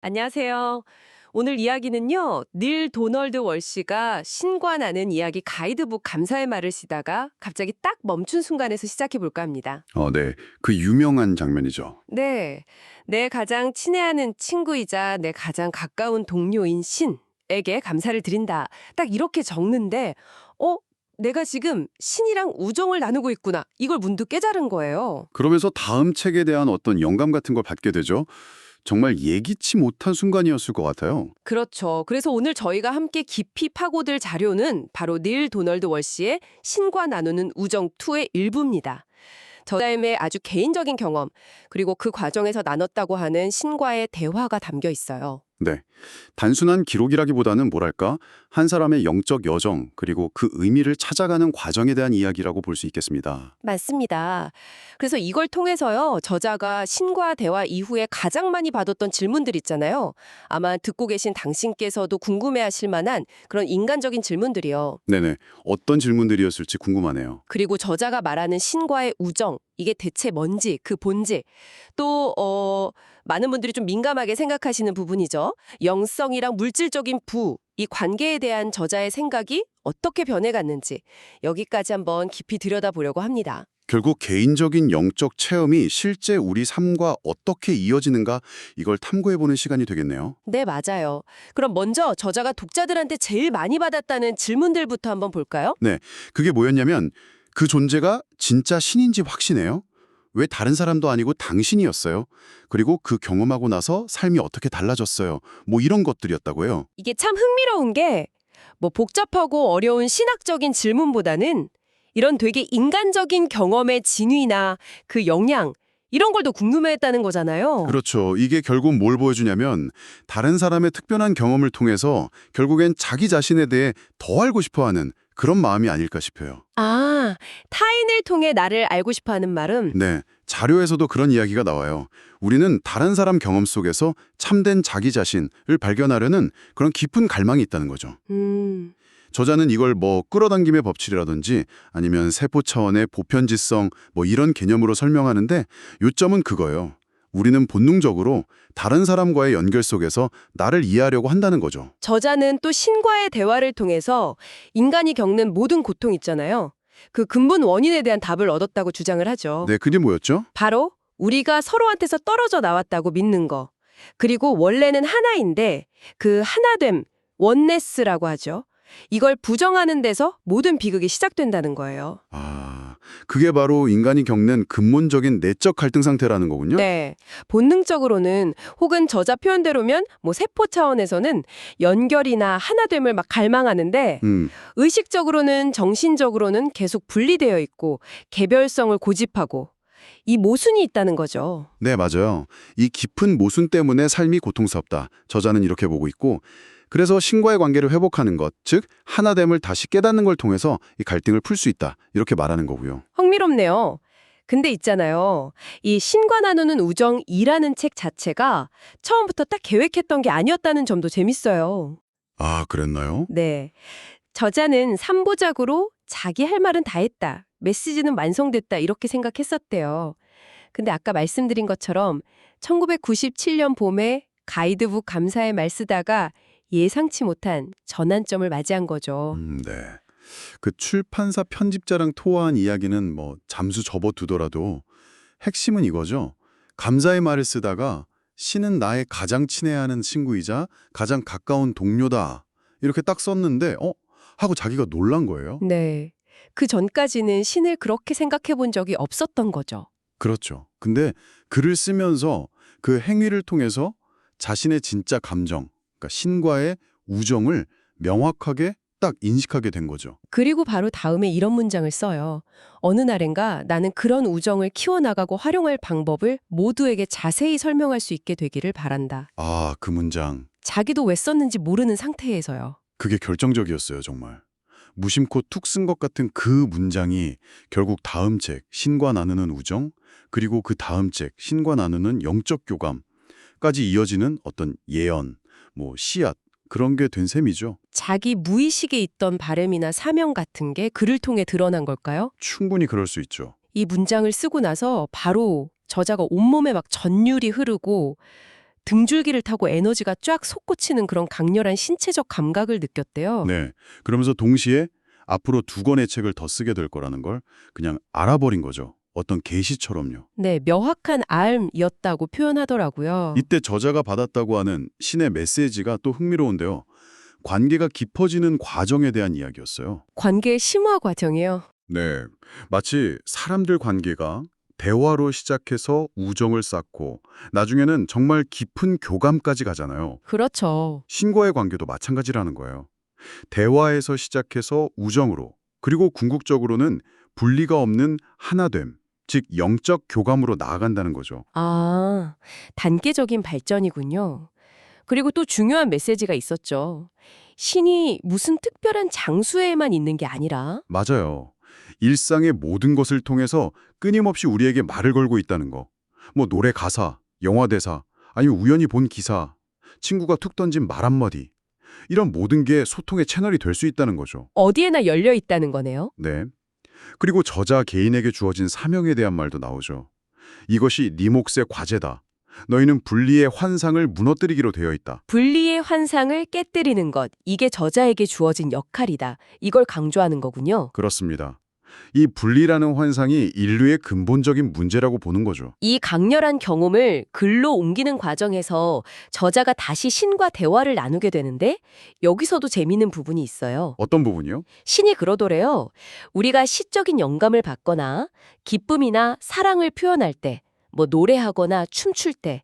안녕하세요. 오늘 이야기는요, 닐 도널드 월시가 신과 나는 이야기 가이드북 감사의 말을 쓰다가 갑자기 딱 멈춘 순간에서 시작해 볼까 합니다. 네. 그 유명한 장면이죠. 네. 내 가장 친애하는 친구이자 내 가장 가까운 동료인 신에게 감사를 드린다. 딱 이렇게 적는데, 어? 내가 지금 신이랑 우정을 나누고 있구나. 이걸 문득 깨달은 거예요. 그러면서 다음 책에 대한 어떤 영감 같은 걸 받게 되죠. 정말 예기치 못한 순간이었을 것 같아요. 그렇죠. 그래서 오늘 저희가 함께 깊이 파고들 자료는 바로 닐 도널드 월시의 신과 나누는 우정 2의 일부입니다. 저자의 아주 개인적인 경험, 그리고 그 과정에서 나눴다고 하는 신과의 대화가 담겨 있어요. 네. 단순한 기록이라기보다는 뭐랄까, 한 사람의 영적 여정, 그리고 그 의미를 찾아가는 과정에 대한 이야기라고 볼 수 있겠습니다. 맞습니다. 그래서 이걸 통해서요, 저자가 신과 대화 이후에 가장 많이 받았던 질문들 있잖아요. 아마 듣고 계신 당신께서도 궁금해하실 만한 그런 인간적인 질문들이요. 네네. 어떤 질문들이었을지 궁금하네요. 그리고 저자가 말하는 신과의 우정, 이게 대체 뭔지, 그 본질. 또, 많은 분들이 좀 민감하게 생각하시는 부분이죠. 영성이랑 물질적인 이 관계에 대한 저자의 생각이 어떻게 변해갔는지, 여기까지 한번 깊이 들여다보려고 합니다. 결국 개인적인 영적 체험이 실제 우리 삶과 어떻게 이어지는가, 이걸 탐구해보는 시간이 되겠네요. 네, 맞아요. 그럼 먼저 저자가 독자들한테 제일 많이 받았다는 질문들부터 한번 볼까요? 네. 그게 뭐였냐면, 그 존재가 진짜 신인지 확신해요? 왜 다른 사람도 아니고 당신이었어요? 그리고 그 경험하고 나서 삶이 어떻게 달라졌어요? 뭐 이런 것들이었다고요. 이게 참 흥미로운 게, 뭐 복잡하고 어려운 신학적인 질문보다는 이런 되게 인간적인 경험의 진위나 그 영향, 이런 걸 더 궁금해했다는 거잖아요. 그렇죠. 이게 결국 뭘 보여주냐면 다른 사람의 특별한 경험을 통해서 결국엔 자기 자신에 대해 더 알고 싶어하는 그런 마음이 아닐까 싶어요. 아, 타인을 통해 나를 알고 싶어 하는 말은, 네, 자료에서도 그런 이야기가 나와요. 우리는 다른 사람 경험 속에서 참된 자기 자신을 발견하려는 그런 깊은 갈망이 있다는 거죠. 저자는 이걸 뭐 끌어당김의 법칙이라든지 아니면 세포 차원의 보편지성 뭐 이런 개념으로 설명하는데 요점은 그거예요. 우리는 본능적으로 다른 사람과의 연결 속에서 나를 이해하려고 한다는 거죠. 저자는 또 신과의 대화를 통해서 인간이 겪는 모든 고통 있잖아요. 그 근본 원인에 대한 답을 얻었다고 주장을 하죠. 네, 그게 뭐였죠? 바로 우리가 서로한테서 떨어져 나왔다고 믿는 거. 그리고 원래는 하나인데 그 하나됨, 원네스라고 하죠. 이걸 부정하는 데서 모든 비극이 시작된다는 거예요. 그게 바로 인간이 겪는 근본적인 내적 갈등 상태라는 거군요. 네. 본능적으로는 혹은 저자 표현대로면 뭐 세포 차원에서는 연결이나 하나됨을 막 갈망하는데 의식적으로는 정신적으로는 계속 분리되어 있고 개별성을 고집하고 이 모순이 있다는 거죠. 네, 맞아요. 이 깊은 모순 때문에 삶이 고통스럽다. 저자는 이렇게 보고 있고 그래서 신과의 관계를 회복하는 것, 즉 하나됨을 다시 깨닫는 걸 통해서 이 갈등을 풀 수 있다. 이렇게 말하는 거고요. 흥미롭네요. 근데 있잖아요. 이 신과 나누는 우정이라는 책 자체가 처음부터 딱 계획했던 게 아니었다는 점도 재밌어요. 아, 그랬나요? 네. 저자는 3부작으로 자기 할 말은 다 했다. 메시지는 완성됐다. 이렇게 생각했었대요. 근데 아까 말씀드린 것처럼 1997년 봄에 가이드북 감사의 말 쓰다가 예상치 못한 전환점을 맞이한 거죠. 네. 그 출판사 편집자랑 토화한 이야기는 뭐 잠수 접어두더라도 핵심은 이거죠. 감사의 말을 쓰다가 신은 나의 가장 친애하는 친구이자 가장 가까운 동료다. 이렇게 딱 썼는데 하고 자기가 놀란 거예요. 네. 그 전까지는 신을 그렇게 생각해 본 적이 없었던 거죠. 그렇죠. 근데 글을 쓰면서 그 행위를 통해서 자신의 진짜 감정, 그러니까 신과의 우정을 명확하게 딱 인식하게 된 거죠. 그리고 바로 다음에 이런 문장을 써요. 어느 날엔가 나는 그런 우정을 키워나가고 활용할 방법을 모두에게 자세히 설명할 수 있게 되기를 바란다. 아, 그 문장. 자기도 왜 썼는지 모르는 상태에서요. 그게 결정적이었어요, 정말. 무심코 툭 쓴 것 같은 그 문장이 결국 다음 책, 신과 나누는 우정, 그리고 그 다음 책, 신과 나누는 영적 교감까지 이어지는 어떤 예언, 뭐 씨앗, 그런 게 된 셈이죠. 자기 무의식에 있던 바램이나 사명 같은 게 글을 통해 드러난 걸까요? 충분히 그럴 수 있죠. 이 문장을 쓰고 나서 바로 저자가 온몸에 막 전율이 흐르고 등줄기를 타고 에너지가 쫙 솟구치는 그런 강렬한 신체적 감각을 느꼈대요. 네. 그러면서 동시에 앞으로 두 권의 책을 더 쓰게 될 거라는 걸 그냥 알아버린 거죠. 어떤 계시처럼요. 네, 명확한 알이었다고 표현하더라고요. 이때 저자가 받았다고 하는 신의 메시지가 또 흥미로운데요. 관계가 깊어지는 과정에 대한 이야기였어요. 관계의 심화 과정이요. 네. 마치 사람들 관계가 대화로 시작해서 우정을 쌓고 나중에는 정말 깊은 교감까지 가잖아요. 그렇죠. 신과의 관계도 마찬가지라는 거예요. 대화에서 시작해서 우정으로, 그리고 궁극적으로는 분리가 없는 하나됨, 즉 영적 교감으로 나아간다는 거죠. 아, 단계적인 발전이군요. 그리고 또 중요한 메시지가 있었죠. 신이 무슨 특별한 장소에만 있는 게 아니라 맞아요. 일상의 모든 것을 통해서 끊임없이 우리에게 말을 걸고 있다는 거. 뭐 노래 가사, 영화 대사, 아니면 우연히 본 기사, 친구가 툭 던진 말 한마디. 이런 모든 게 소통의 채널이 될 수 있다는 거죠. 어디에나 열려 있다는 거네요. 네. 그리고 저자 개인에게 주어진 사명에 대한 말도 나오죠. 이것이 네 몫의 과제다. 너희는 분리의 환상을 무너뜨리기로 되어 있다. 분리의 환상을 깨뜨리는 것, 이게 저자에게 주어진 역할이다. 이걸 강조하는 거군요. 그렇습니다. 이 분리라는 환상이 인류의 근본적인 문제라고 보는 거죠. 이 강렬한 경험을 글로 옮기는 과정에서 저자가 다시 신과 대화를 나누게 되는데 여기서도 재미있는 부분이 있어요. 어떤 부분이요? 신이 그러더래요. 우리가 시적인 영감을 받거나 기쁨이나 사랑을 표현할 때, 뭐 노래하거나 춤출 때,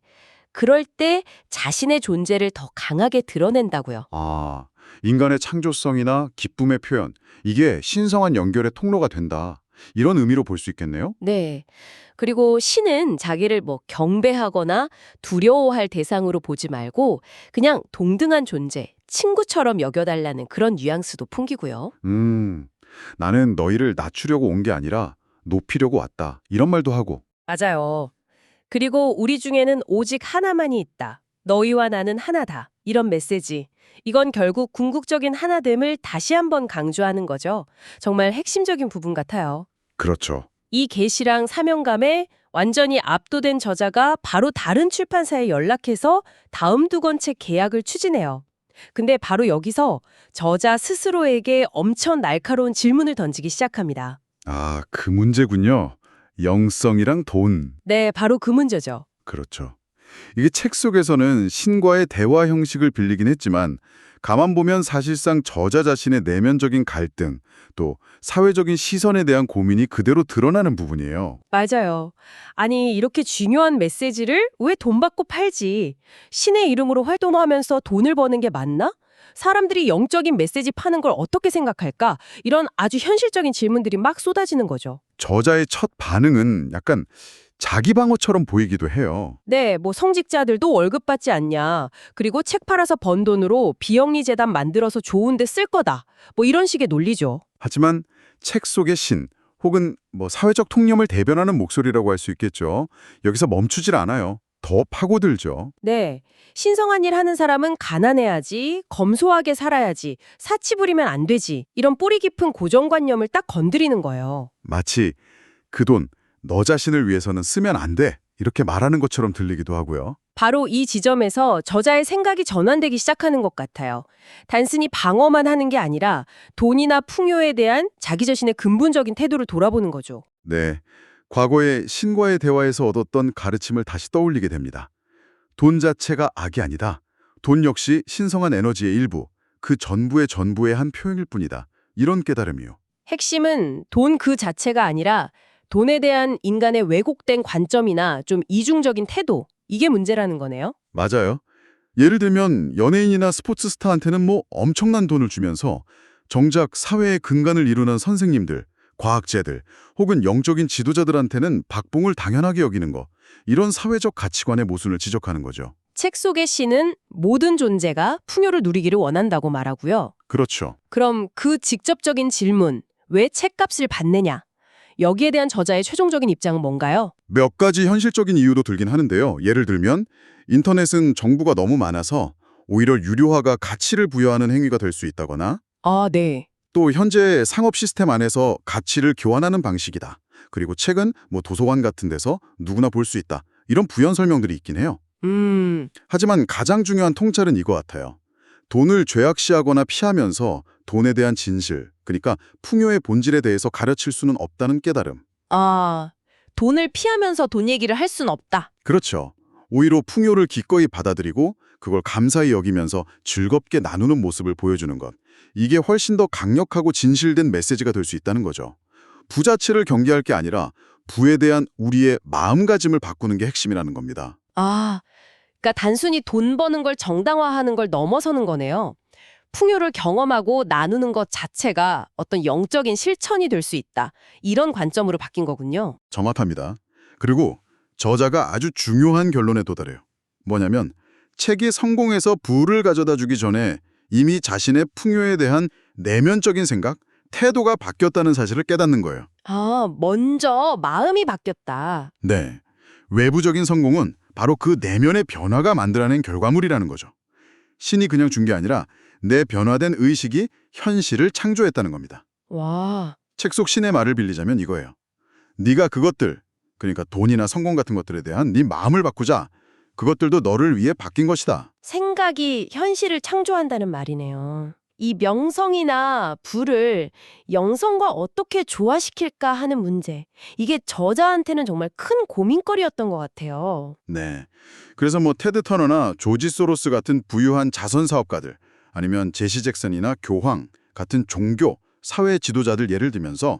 그럴 때 자신의 존재를 더 강하게 드러낸다고요. 아, 인간의 창조성이나 기쁨의 표현, 이게 신성한 연결의 통로가 된다. 이런 의미로 볼 수 있겠네요? 네. 그리고 신은 자기를 뭐 경배하거나 두려워할 대상으로 보지 말고 그냥 동등한 존재, 친구처럼 여겨달라는 그런 뉘앙스도 풍기고요. 나는 너희를 낮추려고 온 게 아니라 높이려고 왔다. 이런 말도 하고. 맞아요. 그리고 우리 중에는 오직 하나만이 있다. 너희와 나는 하나다. 이런 메시지. 이건 결국 궁극적인 하나됨을 다시 한번 강조하는 거죠. 정말 핵심적인 부분 같아요. 그렇죠. 이 계시랑 사명감에 완전히 압도된 저자가 바로 다른 출판사에 연락해서 다음 두 권 책 계약을 추진해요. 근데 바로 여기서 저자 스스로에게 엄청 날카로운 질문을 던지기 시작합니다. 아, 그 문제군요. 영성이랑 돈. 네, 바로 그 문제죠. 그렇죠. 이게 책 속에서는 신과의 대화 형식을 빌리긴 했지만 가만 보면 사실상 저자 자신의 내면적인 갈등, 또 사회적인 시선에 대한 고민이 그대로 드러나는 부분이에요. 맞아요. 아니, 이렇게 중요한 메시지를 왜 돈 받고 팔지? 신의 이름으로 활동하면서 돈을 버는 게 맞나? 사람들이 영적인 메시지 파는 걸 어떻게 생각할까? 이런 아주 현실적인 질문들이 막 쏟아지는 거죠. 저자의 첫 반응은 약간 자기 방어처럼 보이기도 해요. 네, 뭐 성직자들도 월급 받지 않냐. 그리고 책 팔아서 번 돈으로 비영리 재단 만들어서 좋은 데 쓸 거다. 뭐 이런 식의 논리죠. 하지만 책 속의 신, 혹은 뭐 사회적 통념을 대변하는 목소리라고 할 수 있겠죠. 여기서 멈추질 않아요. 더 파고들죠. 네, 신성한 일 하는 사람은 가난해야지, 검소하게 살아야지, 사치 부리면 안 되지. 이런 뿌리 깊은 고정관념을 딱 건드리는 거예요. 마치 그 돈, 너 자신을 위해서는 쓰면 안 돼. 이렇게 말하는 것처럼 들리기도 하고요. 바로 이 지점에서 저자의 생각이 전환되기 시작하는 것 같아요. 단순히 방어만 하는 게 아니라 돈이나 풍요에 대한 자기 자신의 근본적인 태도를 돌아보는 거죠. 네, 과거의 신과의 대화에서 얻었던 가르침을 다시 떠올리게 됩니다. 돈 자체가 악이 아니다. 돈 역시 신성한 에너지의 일부, 그 전부의 한 표현일 뿐이다. 이런 깨달음이요. 핵심은 돈 그 자체가 아니라 돈에 대한 인간의 왜곡된 관점이나 좀 이중적인 태도, 이게 문제라는 거네요. 맞아요. 예를 들면 연예인이나 스포츠 스타한테는 뭐 엄청난 돈을 주면서 정작 사회의 근간을 이루는 선생님들, 과학자들, 혹은 영적인 지도자들한테는 박봉을 당연하게 여기는 거. 이런 사회적 가치관의 모순을 지적하는 거죠. 책 속의 시는 모든 존재가 풍요를 누리기를 원한다고 말하고요. 그렇죠. 그럼 그 직접적인 질문, 왜 책값을 받느냐? 여기에 대한 저자의 최종적인 입장은 뭔가요? 몇 가지 현실적인 이유도 들긴 하는데요. 예를 들면 인터넷은 정보가 너무 많아서 오히려 유료화가 가치를 부여하는 행위가 될 수 있다거나, 아, 네. 또 현재 상업 시스템 안에서 가치를 교환하는 방식이다. 그리고 책은 뭐 도서관 같은 데서 누구나 볼 수 있다. 이런 부연 설명들이 있긴 해요. 하지만 가장 중요한 통찰은 이거 같아요. 돈을 죄악시하거나 피하면서 돈에 대한 진실, 그러니까 풍요의 본질에 대해서 가르칠 수는 없다는 깨달음. 아, 돈을 피하면서 돈 얘기를 할 순 없다. 그렇죠. 오히려 풍요를 기꺼이 받아들이고 그걸 감사히 여기면서 즐겁게 나누는 모습을 보여주는 것. 이게 훨씬 더 강력하고 진실된 메시지가 될 수 있다는 거죠. 부자치를 경계할 게 아니라 부에 대한 우리의 마음가짐을 바꾸는 게 핵심이라는 겁니다. 아, 그러니까 단순히 돈 버는 걸 정당화하는 걸 넘어서는 거네요. 풍요를 경험하고 나누는 것 자체가 어떤 영적인 실천이 될 수 있다. 이런 관점으로 바뀐 거군요. 정확합니다. 그리고 저자가 아주 중요한 결론에 도달해요. 뭐냐면 책이 성공해서 부를 가져다 주기 전에 이미 자신의 풍요에 대한 내면적인 생각, 태도가 바뀌었다는 사실을 깨닫는 거예요. 아, 먼저 마음이 바뀌었다. 네. 외부적인 성공은 바로 그 내면의 변화가 만들어낸 결과물이라는 거죠. 신이 그냥 준 게 아니라 내 변화된 의식이 현실을 창조했다는 겁니다. 와, 책 속 신의 말을 빌리자면 이거예요. 네가 그것들, 그러니까 돈이나 성공 같은 것들에 대한 네 마음을 바꾸자. 그것들도 너를 위해 바뀐 것이다. 생각이 현실을 창조한다는 말이네요. 이 명성이나 부를 영성과 어떻게 조화시킬까 하는 문제. 이게 저자한테는 정말 큰 고민거리였던 것 같아요. 네. 그래서 뭐 테드 터너나 조지 소로스 같은 부유한 자선 사업가들, 아니면 제시 잭슨이나 교황 같은 종교, 사회 지도자들 예를 들면서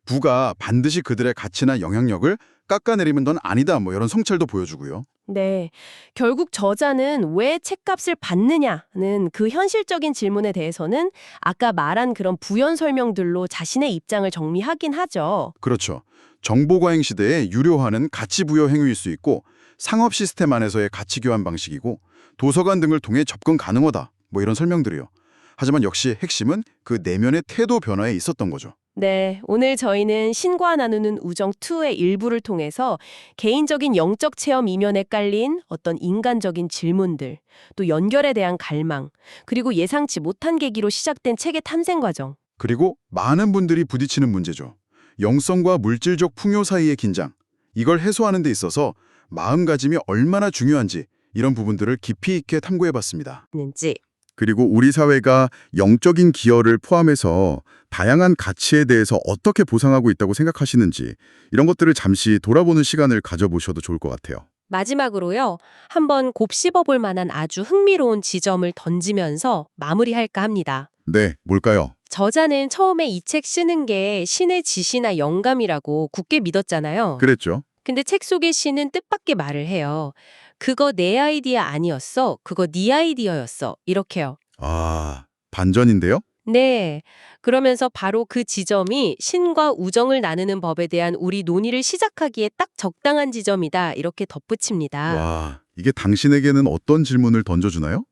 부가 반드시 그들의 가치나 영향력을 깎아내리면 넌 아니다, 뭐 이런 성찰도 보여주고요. 네. 결국 저자는 왜 책값을 받느냐는 그 현실적인 질문에 대해서는 아까 말한 그런 부연 설명들로 자신의 입장을 정리하긴 하죠. 그렇죠. 정보과잉 시대에 유료화는 가치 부여 행위일 수 있고 상업 시스템 안에서의 가치 교환 방식이고 도서관 등을 통해 접근 가능하다, 뭐 이런 설명들이요. 하지만 역시 핵심은 그 내면의 태도 변화에 있었던 거죠. 네, 오늘 저희는 신과 나누는 우정 2의 일부를 통해서 개인적인 영적 체험 이면에 깔린 어떤 인간적인 질문들, 또 연결에 대한 갈망, 그리고 예상치 못한 계기로 시작된 책의 탐색 과정. 그리고 많은 분들이 부딪히는 문제죠. 영성과 물질적 풍요 사이의 긴장. 이걸 해소하는 데 있어서 마음가짐이 얼마나 중요한지 이런 부분들을 깊이 있게 탐구해봤습니다. 는지. 그리고 우리 사회가 영적인 기여를 포함해서 다양한 가치에 대해서 어떻게 보상하고 있다고 생각하시는지 이런 것들을 잠시 돌아보는 시간을 가져보셔도 좋을 것 같아요. 마지막으로요, 한번 곱씹어볼 만한 아주 흥미로운 지점을 던지면서 마무리할까 합니다. 네, 뭘까요? 저자는 처음에 이 책 쓰는 게 신의 지시나 영감이라고 굳게 믿었잖아요. 그랬죠. 근데 책 속의 신은 뜻밖의 말을 해요. 그거 내 아이디어 아니었어. 그거 네 아이디어였어. 이렇게요. 아, 반전인데요? 네. 그러면서 바로 그 지점이 신과 우정을 나누는 법에 대한 우리 논의를 시작하기에 딱 적당한 지점이다. 이렇게 덧붙입니다. 와, 이게 당신에게는 어떤 질문을 던져주나요?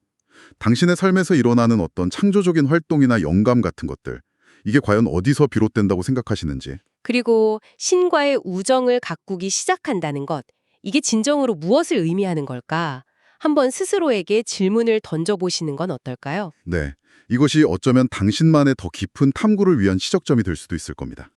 당신의 삶에서 일어나는 어떤 창조적인 활동이나 영감 같은 것들, 이게 과연 어디서 비롯된다고 생각하시는지. 그리고 신과의 우정을 가꾸기 시작한다는 것. 이게 진정으로 무엇을 의미하는 걸까? 한번 스스로에게 질문을 던져보시는 건 어떨까요? 네, 이것이 어쩌면 당신만의 더 깊은 탐구를 위한 시작점이 될 수도 있을 겁니다.